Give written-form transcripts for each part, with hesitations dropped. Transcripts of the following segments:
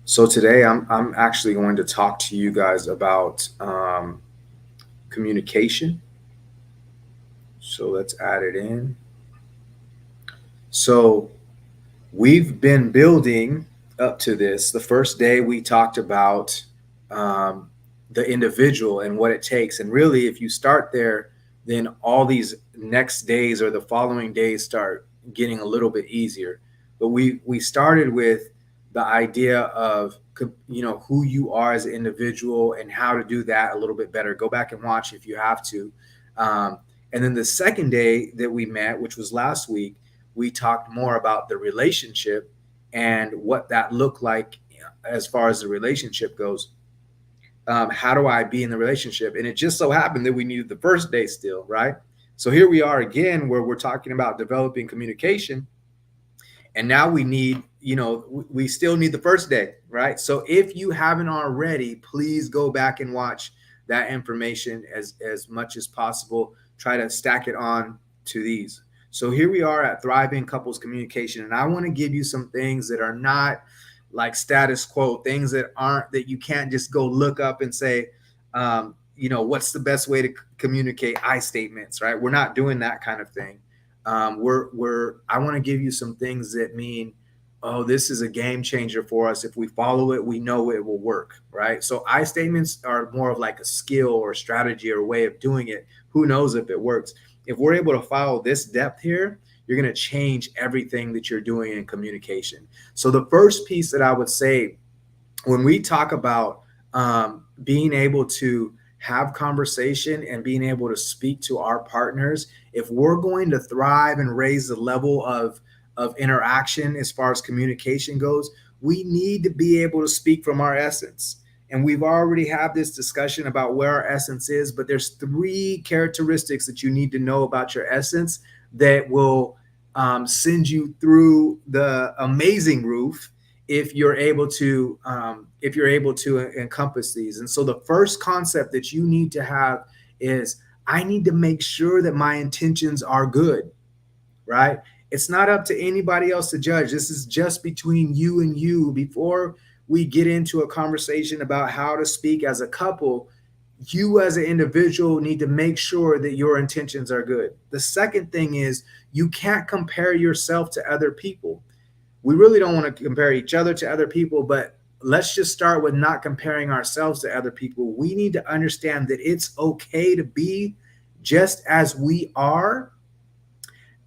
So today I'm actually going to talk to you guys about communication. So let's add it in. So we've been building up to this. The first day we talked about um, the individual and what it takes, and really, if you start there, then all these next days or the following days start getting a little bit easier. But we started with the idea of who you are as an individual and how to do that a little bit better. Go back and watch if you have to. Um, and then the second day that we met, which was last week, we talked more about the relationship and what that looked like as far as the relationship goes. How do I be in the relationship? And it just so happened that we needed the first day still, right? So here we are again, where we're talking about developing communication. And now we need, we still need the first day, right? So if you haven't already, please go back and watch that information as much as possible. Try to stack it on to these. So here we are at Thriving Couples Communication, and I want to give you some things that are not like status quo, things that aren't that you can't just go look up and say, what's the best way to communicate I statements, right? We're not doing that kind of thing. We're I want to give you some things that mean, oh, this is a game changer for us. If we follow it, we know it will work, right? So I statements are more of like a skill or a strategy or a way of doing it. Who knows if it works? If we're able to follow this depth here, you're going to change everything that you're doing in communication. So the first piece that I would say when we talk about being able to have conversation and being able to speak to our partners, if we're going to thrive and raise the level of interaction as far as communication goes, we need to be able to speak from our essence. And we've already had this discussion about where our essence is, but there's three characteristics that you need to know about your essence that will send you through the amazing roof if you're able to encompass these. And so the first concept that you need to have is, I need to make sure that my intentions are good, right? It's not up to anybody else to judge. This is just between you and you. Before we get into a conversation about how to speak as a couple, you as an individual need to make sure that your intentions are good. The second thing is, you can't compare yourself to other people. We really don't want to compare each other to other people, but let's just start with not comparing ourselves to other people. We need to understand that it's okay to be just as we are,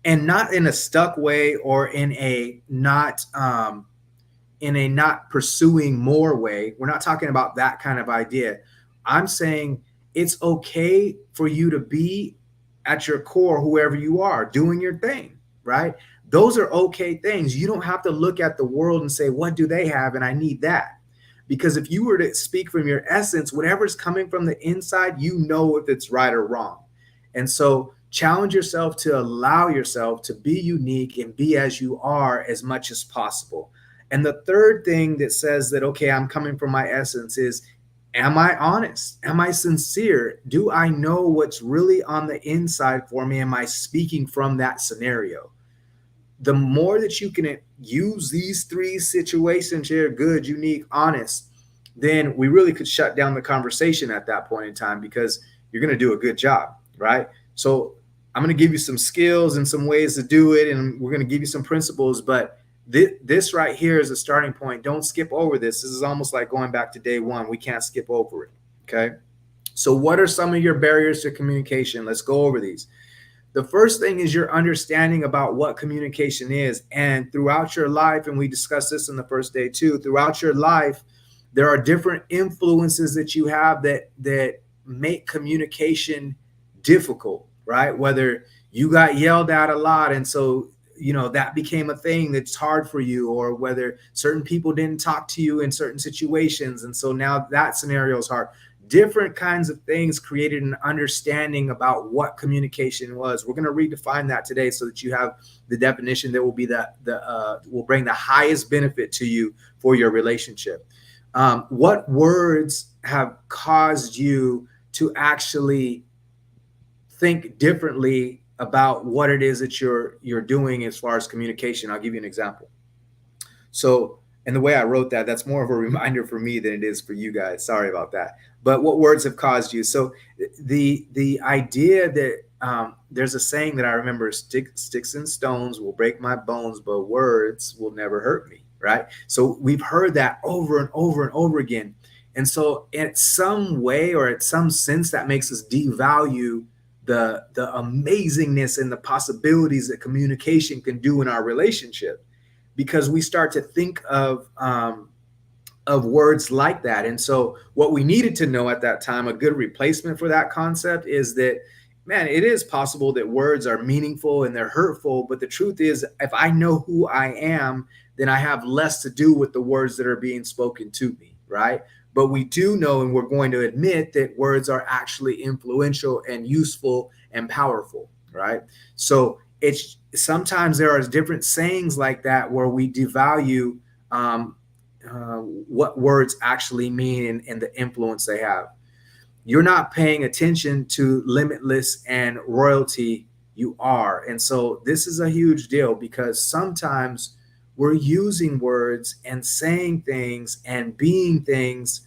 and not in a stuck way or in a not pursuing more way. We're not talking about that kind of idea. I'm saying it's okay for you to be at your core, whoever you are, doing your thing, right? Those are okay things. You don't have to look at the world and say, what do they have? And I need that. Because if you were to speak from your essence, whatever's coming from the inside, you know if it's right or wrong. And so challenge yourself to allow yourself to be unique and be as you are as much as possible. And the third thing that says that, okay, I'm coming from my essence is, am I honest? Am I sincere? Do I know what's really on the inside for me? Am I speaking from that scenario? The more that you can use these three situations here, good, unique, honest, then we really could shut down the conversation at that point in time, because you're going to do a good job, right? So I'm going to give you some skills and some ways to do it, and we're going to give you some principles, but this right here is a starting point. Don't skip over this. This is almost like going back to day one. We can't skip over it. Okay. So, what are some of your barriers to communication? Let's go over these. The first thing is your understanding about what communication is. And throughout your life, and we discussed this in the first day too, throughout your life, there are different influences that you have that make communication difficult, right? Whether you got yelled at a lot, and so that became a thing that's hard for you, or whether certain people didn't talk to you in certain situations, and so now that scenario is hard. Different kinds of things created an understanding about what communication was. We're going to redefine that today so that you have the definition that will be the will bring the highest benefit to you for your relationship. What words have caused you to actually think differently about what it is that you're doing as far as communication? I'll give you an example. So And the way I wrote that, that's more of a reminder for me than it is for you guys. Sorry about that. But what words have caused you? So the idea that there's a saying that I remember: sticks and stones will break my bones, but words will never hurt me. Right. So we've heard that over and over and over again. And so, in some way or in some sense, that makes us devalue the amazingness and the possibilities that communication can do in our relationship, because we start to think of words like that. And so what we needed to know at that time, a good replacement for that concept, is that, man, it is possible that words are meaningful and they're hurtful, but the truth is, if I know who I am, then I have less to do with the words that are being spoken to me, right? But we do know, and we're going to admit, that words are actually influential and useful and powerful, right? So it's sometimes there are different sayings like that where we devalue what words actually mean, and the influence they have. You're not paying attention to limitless and royalty. You are. And so this is a huge deal, because sometimes we're using words and saying things and being things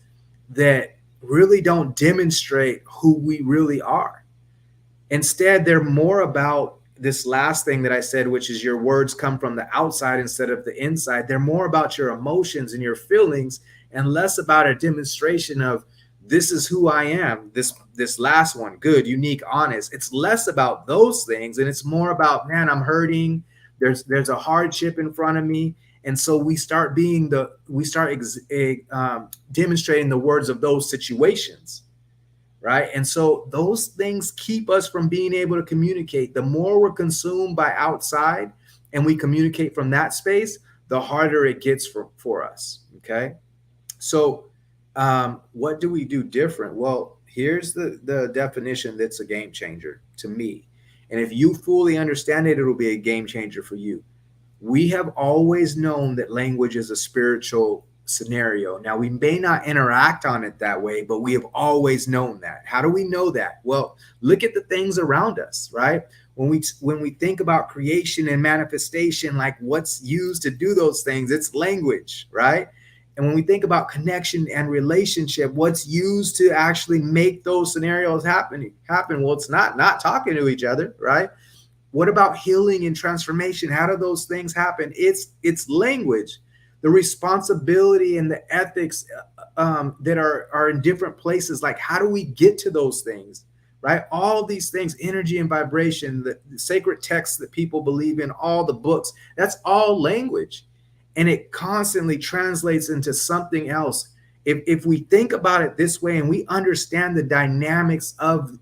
that really don't demonstrate who we really are. Instead, they're more about this last thing that I said, which is your words come from the outside instead of the inside. They're more about your emotions and your feelings, and less about a demonstration of, this is who I am. This last one, good, unique, honest. It's less about those things, and it's more about, man, I'm hurting. There's a hardship in front of me, and so we start demonstrating the words of those situations, right? And so those things keep us from being able to communicate. The more we're consumed by outside and we communicate from that space, the harder it gets for us. Okay. So what do we do different? Well, here's the definition that's a game changer to me. And if you fully understand it, it'll be a game changer for you. We have always known that language is a spiritual scenario. Now, we may not interact on it that way, but we have always known that. How do we know that? Well, look at the things around us, right? When we think about creation and manifestation, like what's used to do those things, it's language, right? And when we think about connection and relationship, what's used to actually make those scenarios happen? Well, it's not talking to each other, right? What about healing and transformation? How do those things happen? It's language. The responsibility and the ethics that are in different places. Like, how do we get to those things, right? All these things, energy and vibration, the sacred texts that people believe in, all the books, that's all language. And it constantly translates into something else. If we think about it this way and we understand the dynamics of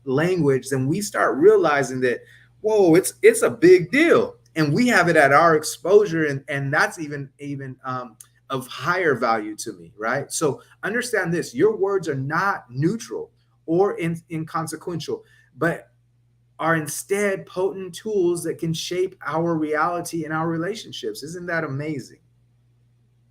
language, then we start realizing that, whoa, it's a big deal. And we have it at our exposure, and that's even of higher value to me, right? So understand this: your words are not neutral or inconsequential, but are instead potent tools that can shape our reality and our relationships. Isn't that amazing?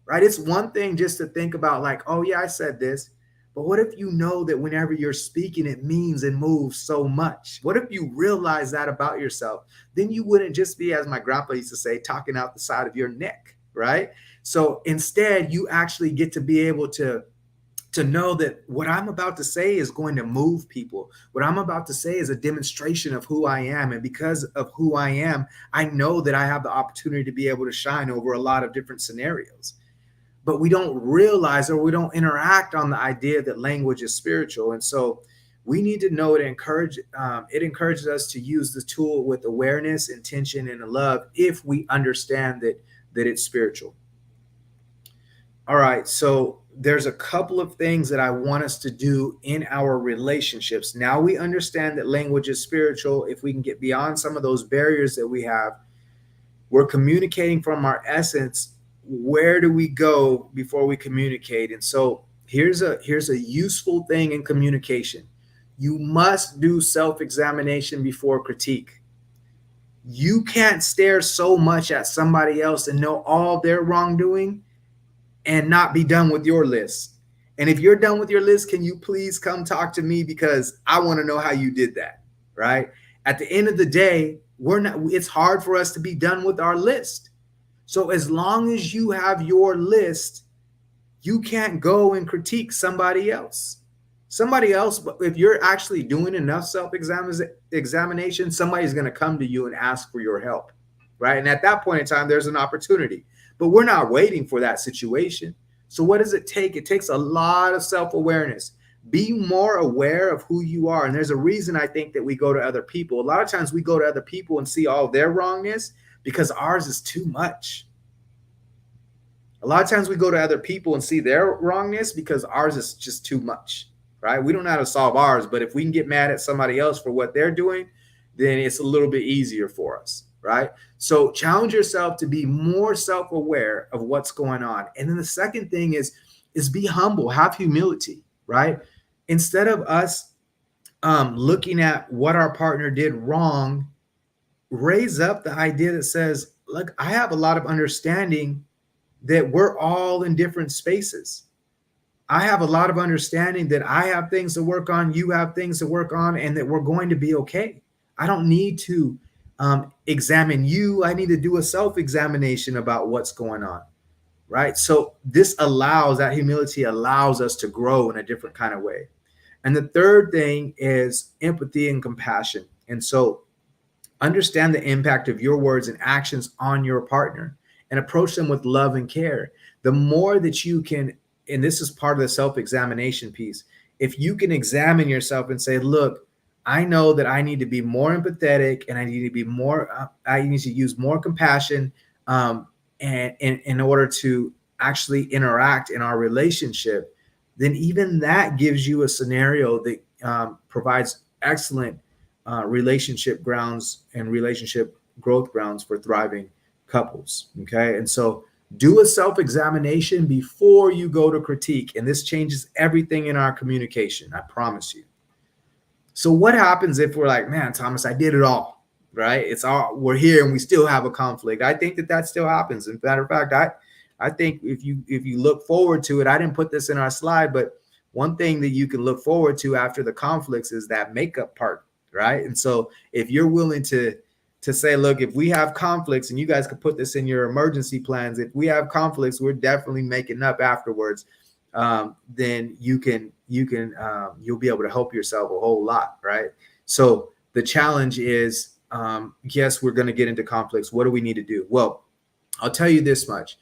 Right? It's one thing just to think about, like, oh yeah, I said this, but what if you know that whenever you're speaking, it means and moves so much? What if you realize that about yourself? Then you wouldn't just be, as my grandpa used to say, talking out the side of your neck, right? So instead, you actually get to be able to know that what I'm about to say is going to move people. What I'm about to say is a demonstration of who I am. And because of who I am, I know that I have the opportunity to be able to shine over a lot of different scenarios. But we don't realize, or we don't interact on the idea that language is spiritual. And so we need to know it encourages us to use the tool with awareness, intention, and love, if we understand that it's spiritual. All right, so there's a couple of things that I want us to do in our relationships. Now we understand that language is spiritual. If we can get beyond some of those barriers that we have, we're communicating from our essence. Where do we go before we communicate? And so here's a useful thing in communication. You must do self-examination before critique. You can't stare so much at somebody else and know all their wrongdoing and not be done with your list. And if you're done with your list, can you please come talk to me, because I want to know how you did that, right? At the end of the day, it's hard for us to be done with our list. So as long as you have your list, you can't go and critique somebody else. Somebody else, if you're actually doing enough self-examination, somebody's going to come to you and ask for your help, right? And at that point in time, there's an opportunity. But we're not waiting for that situation. So what does it take? It takes a lot of self-awareness. Be more aware of who you are. And there's a reason I think that we go to other people. A lot of times we go to other people and see all their wrongness because ours is too much. A lot of times we go to other people and see their wrongness because ours is just too much, right? We don't know how to solve ours, but if we can get mad at somebody else for what they're doing, then it's a little bit easier for us, right? So challenge yourself to be more self-aware of what's going on. And then the second thing is be humble, have humility, right? Instead of us looking at what our partner did wrong, raise up the idea that says, look, I have a lot of understanding that we're all in different spaces. I have a lot of understanding that I have things to work on, you have things to work on, and that we're going to be okay. I don't need to examine you. I need to do a self-examination about what's going on, right? So this allows, that humility allows us to grow in a different kind of way. And the third thing is empathy and compassion. And so understand the impact of your words and actions on your partner and approach them with love and care. The more that you can, and this is part of the self-examination piece, if you can examine yourself and say, look, I know that I need to be more empathetic and I need to be more, I need to use more compassion and in order to actually interact in our relationship, then even that gives you a scenario that provides excellent relationship grounds and relationship growth grounds for thriving couples. Okay. And so do a self-examination before you go to critique. And this changes everything in our communication. I promise you. So what happens if we're like, man, Thomas, I did it all, right? It's all, we're here and we still have a conflict. I think that still happens. In matter of fact, I think if you look forward to it, I didn't put this in our slide, but one thing that you can look forward to after the conflicts is that makeup part, right? And so if you're willing to say, look, if we have conflicts, and you guys could put this in your emergency plans, if we have conflicts, we're definitely making up afterwards. Then you'll be able to help yourself a whole lot, right? So the challenge is, yes, we're going to get into conflicts. What do we need to do? Well, I'll tell you this much.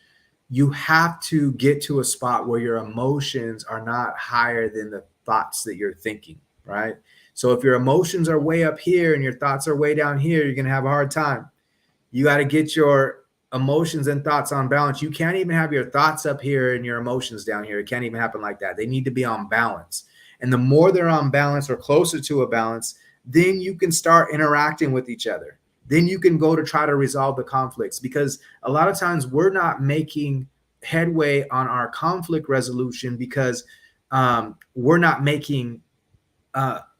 You have to get to a spot where your emotions are not higher than the thoughts that you're thinking, right? So if your emotions are way up here and your thoughts are way down here, you're going to have a hard time. You got to get your emotions and thoughts on balance. You can't even have your thoughts up here and your emotions down here. It can't even happen like that. They need to be on balance. And the more they're on balance or closer to a balance, then you can start interacting with each other. Then you can go to try to resolve the conflicts, because a lot of times we're not making headway on our conflict resolution because we're not making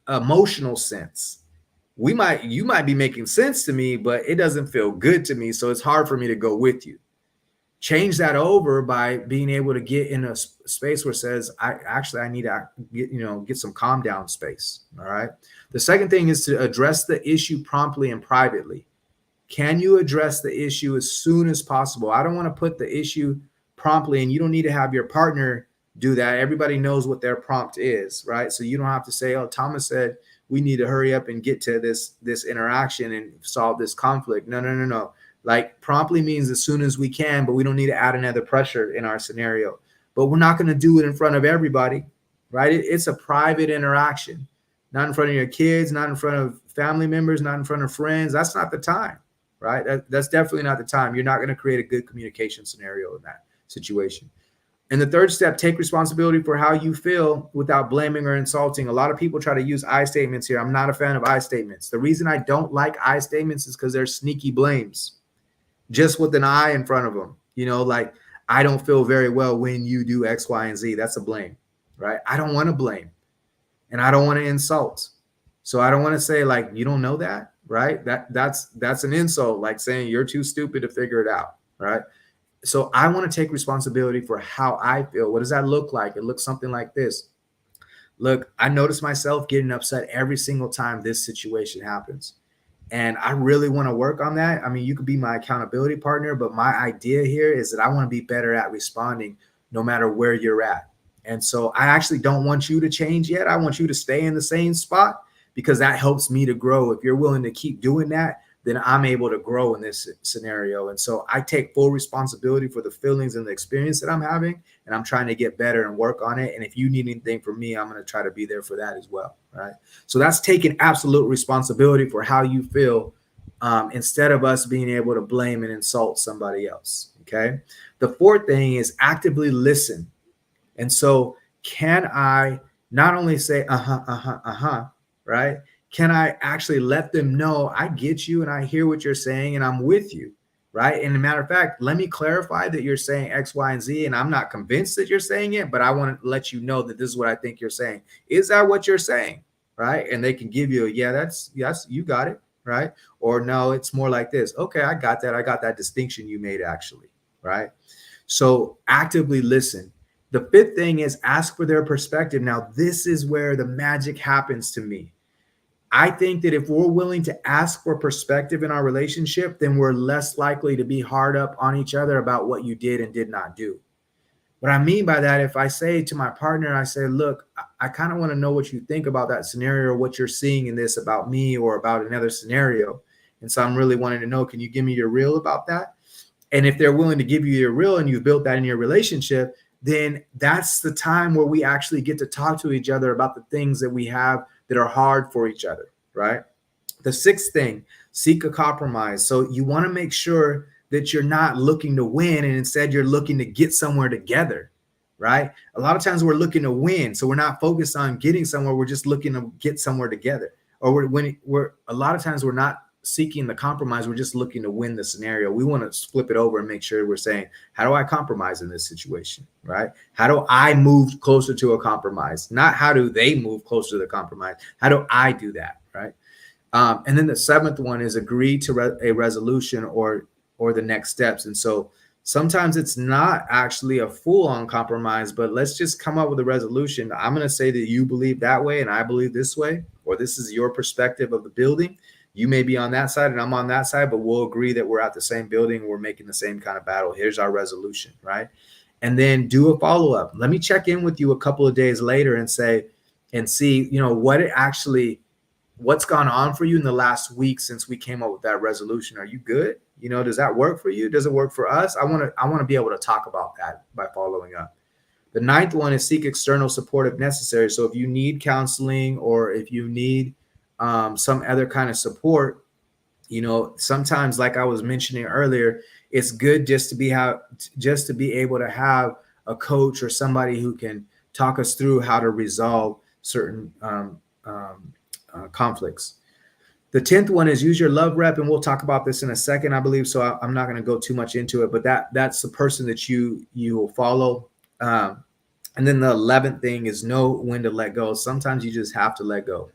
emotional sense. You might be making sense to me, but it doesn't feel good to me. So it's hard for me to go with you. Change that over by being able to get in a space where it says, I need to get some calm down space. All right. The second thing is to address the issue promptly and privately. Can you address the issue as soon as possible? I don't want to put the issue promptly, and you don't need to have your partner do that. Everybody knows what their prompt is, right? So you don't have to say, oh, Thomas said we need to hurry up and get to this interaction and solve this conflict. No. Like, promptly means as soon as we can, but we don't need to add another pressure in our scenario. But we're not going to do it in front of everybody, right? It's a private interaction, not in front of your kids, not in front of family members, not in front of friends. That's not the time, right? That's definitely not the time. You're not going to create a good communication scenario in that situation. And the third step, take responsibility for how you feel without blaming or insulting. A lot of people try to use I statements here. I'm not a fan of I statements. The reason I don't like I statements is because they're sneaky blames, just with an I in front of them. Like, I don't feel very well when you do X, Y, and Z. That's a blame, right? I don't want to blame, and I don't want to insult. So I don't want to say, like, you don't know that, right? That's an insult, like saying you're too stupid to figure it out, right? So I want to take responsibility for how I feel. What does that look like? It looks something like this. Look, I notice myself getting upset every single time this situation happens. And I really want to work on that. I mean, you could be my accountability partner, but my idea here is that I want to be better at responding no matter where you're at. And so I actually don't want you to change yet. I want you to stay in the same spot because that helps me to grow. If you're willing to keep doing that, then I'm able to grow in this scenario. And so I take full responsibility for the feelings and the experience that I'm having, and I'm trying to get better and work on it. And if you need anything from me, I'm going to try to be there for that as well. Right. So that's taking absolute responsibility for how you feel, instead of us being able to blame and insult somebody else. Okay. The fourth thing is actively listen. And so, can I not only say, right? Can I actually let them know I get you and I hear what you're saying and I'm with you, right? And a matter of fact, let me clarify that you're saying X, Y, and Z, and I'm not convinced that you're saying it, but I want to let you know that this is what I think you're saying. Is that what you're saying, right? And they can give you a, yeah, that's, yes, you got it, right? Or no, it's more like this. Okay, I got that. I got that distinction you made actually, right? So actively listen. The fifth thing is ask for their perspective. Now, this is where the magic happens to me. I think that if we're willing to ask for perspective in our relationship, then we're less likely to be hard up on each other about what you did and did not do. What I mean by that, if I say to my partner, I say, look, I kind of want to know what you think about that scenario, or what you're seeing in this about me or about another scenario. And so I'm really wanting to know, can you give me your real about that? And if they're willing to give you your real and you've built that in your relationship, then that's the time where we actually get to talk to each other about the things that we have that are hard for each other, right? The sixth thing, seek a compromise. So you want to make sure that you're not looking to win and instead you're looking to get somewhere together, right? A lot of times we're looking to win. So we're not focused on getting somewhere. We're just looking to get somewhere together. Or we're a lot of times we're not seeking the compromise. We're just looking to win the scenario. We want to flip it over and make sure we're saying, how do I compromise in this situation, right? How do I move closer to a compromise? Not how do they move closer to the compromise? How do I do that, right? And then the seventh one is agree to a resolution or the next steps. And so sometimes it's not actually a full-on compromise, but let's just come up with a resolution. I'm going to say that you believe that way and I believe this way, or this is your perspective of the building. You may be on that side and I'm on that side, but we'll agree that we're at the same building. We're making the same kind of battle. Here's our resolution, right? And then do a follow-up. Let me check in with you a couple of days later and say, and see, what's gone on for you in the last week since we came up with that resolution. Are you good? Does that work for you? Does it work for us? I want to be able to talk about that by following up. The ninth one is seek external support if necessary. So if you need counseling or if you need some other kind of support, sometimes, like I was mentioning earlier, it's good just to be able to have a coach or somebody who can talk us through how to resolve certain conflicts. The 10th one is use your love rep, and we'll talk about this in a second, I believe. So I'm not going to go too much into it, but that's the person that you will follow. And then the 11th thing is know when to let go. Sometimes you just have to let go.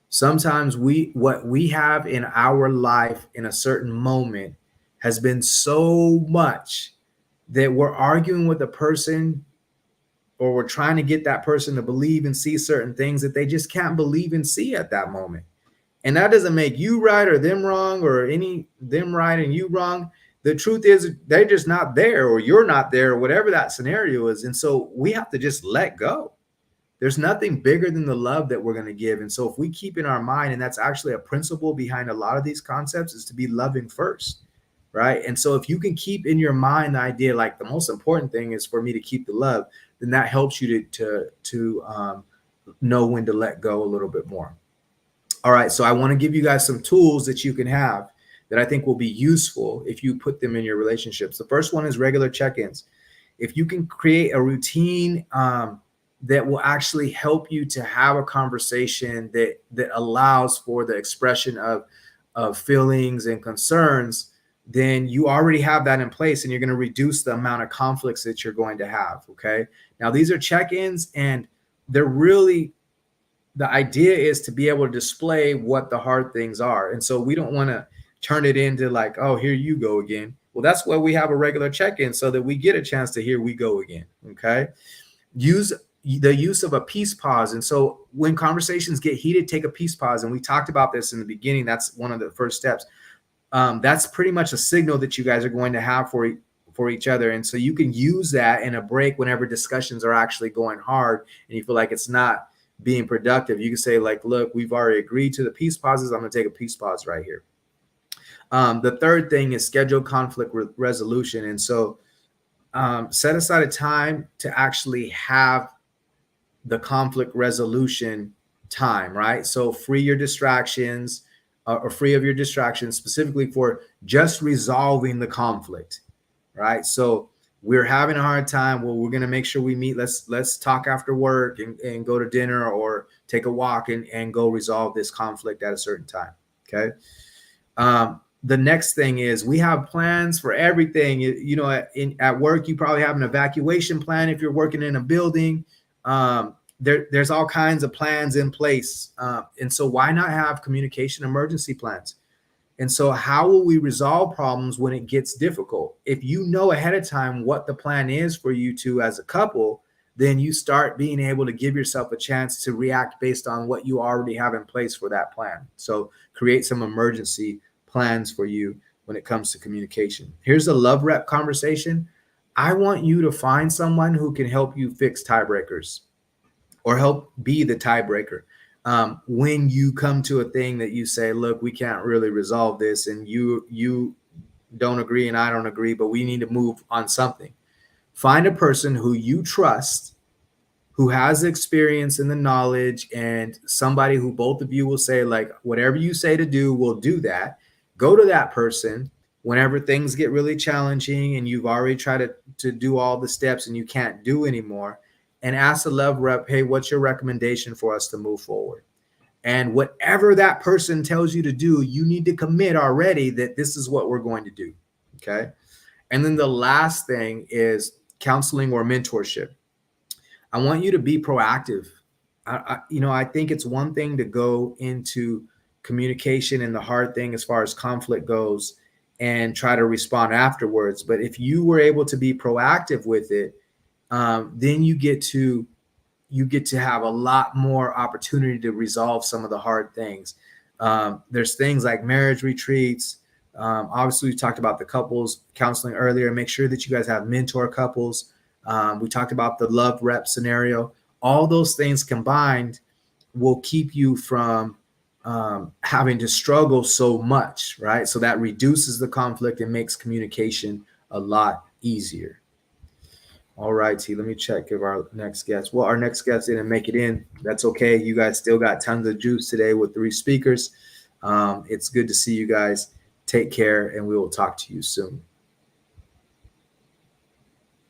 Sometimes what we have in our life in a certain moment has been so much that we're arguing with a person, or we're trying to get that person to believe and see certain things that they just can't believe and see at that moment. And that doesn't make you right or them wrong, or them right and you wrong. The truth is they're just not there, or you're not there, or whatever that scenario is. And so we have to just let go. There's nothing bigger than the love that we're going to give. And so if we keep in our mind, and that's actually a principle behind a lot of these concepts, is to be loving first, right? And so if you can keep in your mind the idea, like the most important thing is for me to keep the love, then that helps you to know when to let go a little bit more. All right, so I want to give you guys some tools that you can have that I think will be useful if you put them in your relationships. The first one is regular check-ins. If you can create a routine that will actually help you to have a conversation that allows for the expression of feelings and concerns, then you already have that in place, and you're going to reduce the amount of conflicts that you're going to have. Okay. Now, these are check-ins, and they're really, the idea is to be able to display what the hard things are. And so we don't want to turn it into like, oh, here you go again. Well, that's why we have a regular check-in, so that we get a chance to here we go again. Okay. Use the use of a peace pause. And so when conversations get heated, take a peace pause. And we talked about this in the beginning. That's one of the first steps. That's pretty much a signal that you guys are going to have for each other. And so you can use that in a break whenever discussions are actually going hard and you feel like it's not being productive. You can say like, look, we've already agreed to the peace pauses. I'm going to take a peace pause right here. The third thing is schedule conflict resolution. And so set aside a time to actually have the conflict resolution time, right? So free your distractions or free of your distractions specifically for just resolving the conflict, right? So we're having a hard time. Well, we're going to make sure we meet. Let's talk after work and go to dinner or take a walk and go resolve this conflict at a certain time. Okay. The next thing is we have plans for everything. You know, at work, you probably have an evacuation plan if you're working in a building. There's all kinds of plans in place. And so why not have communication emergency plans? And so how will we resolve problems when it gets difficult? If you know ahead of time what the plan is for you two as a couple, then you start being able to give yourself a chance to react based on what you already have in place for that plan. So create some emergency plans for you when it comes to communication. Here's a love rep conversation. I want you to find someone who can help you fix tiebreakers or help be the tiebreaker. When you come to a thing that you say, look, we can't really resolve this and you don't agree and I don't agree, but we need to move on something. Find a person who you trust, who has experience in the knowledge, and somebody who both of you will say, like, whatever you say to do, we'll do that. Go to that person whenever things get really challenging and you've already tried to do all the steps and you can't do anymore, and ask the love rep, hey, what's your recommendation for us to move forward? And whatever that person tells you to do, you need to commit already that this is what we're going to do. Okay. And then the last thing is counseling or mentorship. I want you to be proactive. I think it's one thing to go into communication and the hard thing as far as conflict goes and try to respond afterwards. But if you were able to be proactive with it, then you get to have a lot more opportunity to resolve some of the hard things. There's things like marriage retreats. Obviously, we talked about the couples counseling earlier. Make sure that you guys have mentor couples. We talked about the love rep scenario. All those things combined will keep you from having to struggle so much, right? So that reduces the conflict and makes communication a lot easier. All right, T, let me check if our next guest. Well, our next guest didn't make it in. That's okay. You guys still got tons of juice today with 3 speakers. It's good to see you guys. Take care, and we will talk to you soon.